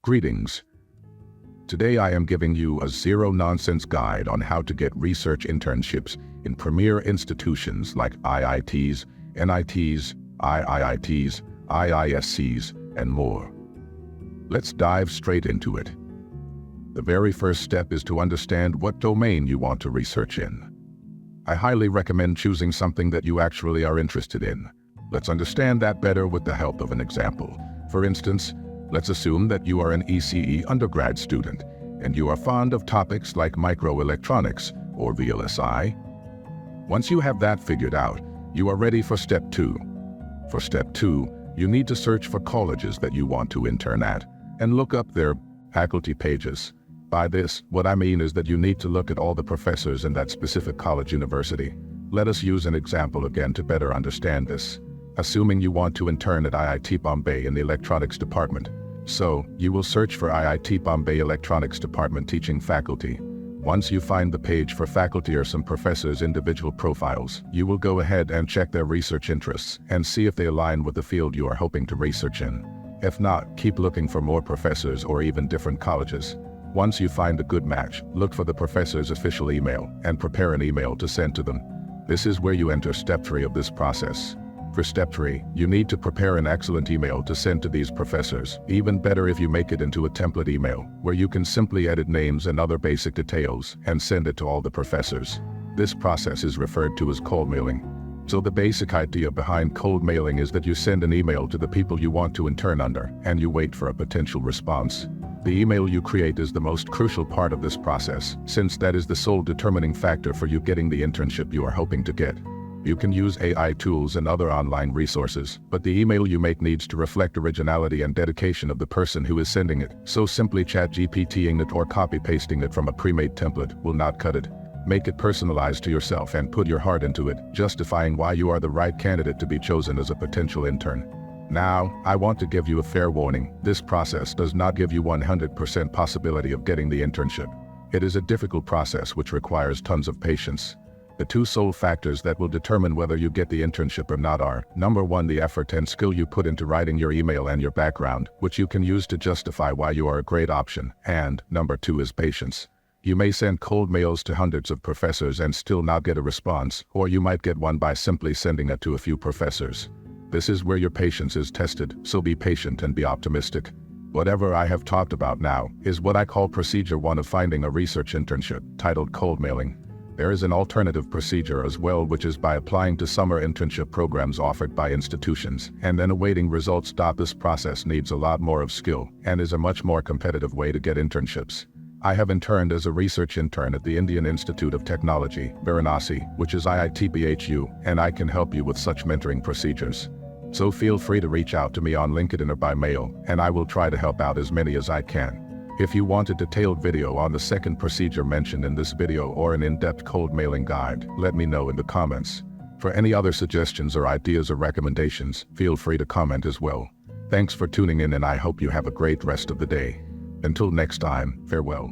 Greetings. Today I am giving you a zero-nonsense guide on how to get research internships in premier institutions like IITs, NITs, IIITs, IIScs, and more. Let's dive straight into it. The very first step is to understand what domain you want to research in. I highly recommend choosing something that you actually are interested in. Let's understand that better with the help of an example. For instance, let's assume that you are an ECE undergrad student and you are fond of topics like microelectronics or VLSI. Once you have that figured out, you are ready for step 2. For step 2, you need to search for colleges that you want to intern at and look up their faculty pages. By this, what I mean is that you need to look at all the professors in that specific college university. Let us use an example again to better understand this. Assuming you want to intern at IIT Bombay in the electronics department. So, you will search for IIT Bombay Electronics Department teaching faculty. Once you find the page for faculty or some professors' individual profiles, you will go ahead and check their research interests and see if they align with the field you are hoping to research in. If not, keep looking for more professors or even different colleges. Once you find a good match, look for the professor's official email and prepare an email to send to them. This is where you enter step 3 of this process. For step 3, you need to prepare an excellent email to send to these professors. Even better if you make it into a template email, where you can simply edit names and other basic details and send it to all the professors. This process is referred to as cold mailing. So the basic idea behind cold mailing is that you send an email to the people you want to intern under, and you wait for a potential response. The email you create is the most crucial part of this process, since that is the sole determining factor for you getting the internship you are hoping to get. You can use AI tools and other online resources, but the email you make needs to reflect originality and dedication of the person who is sending it. So simply ChatGPTing it or copy-pasting it from a pre-made template will not cut it. Make it personalized to yourself and put your heart into it, justifying why you are the right candidate to be chosen as a potential intern. Now, I want to give you a fair warning. This process does not give you 100% possibility of getting the internship. It is a difficult process which requires tons of patience. The two sole factors that will determine whether you get the internship or not are, number 1, the effort and skill you put into writing your email and your background, which you can use to justify why you are a great option, and number 2 is patience. You may send cold mails to hundreds of professors and still not get a response, or you might get one by simply sending it to a few professors. This is where your patience is tested, so be patient and be optimistic. Whatever I have talked about now is what I call procedure 1 of finding a research internship, titled cold mailing. There is an alternative procedure as well, which is by applying to summer internship programs offered by institutions and then awaiting results. This process needs a lot more of skill and is a much more competitive way to get internships. I have interned as a research intern at the Indian Institute of Technology, Varanasi, which is IIT BHU, and I can help you with such mentoring procedures. So feel free to reach out to me on LinkedIn or by mail, and I will try to help out as many as I can. If you want a detailed video on the second procedure mentioned in this video or an in-depth cold mailing guide, let me know in the comments. For any other suggestions or ideas or recommendations, feel free to comment as well. Thanks for tuning in, and I hope you have a great rest of the day. Until next time, farewell.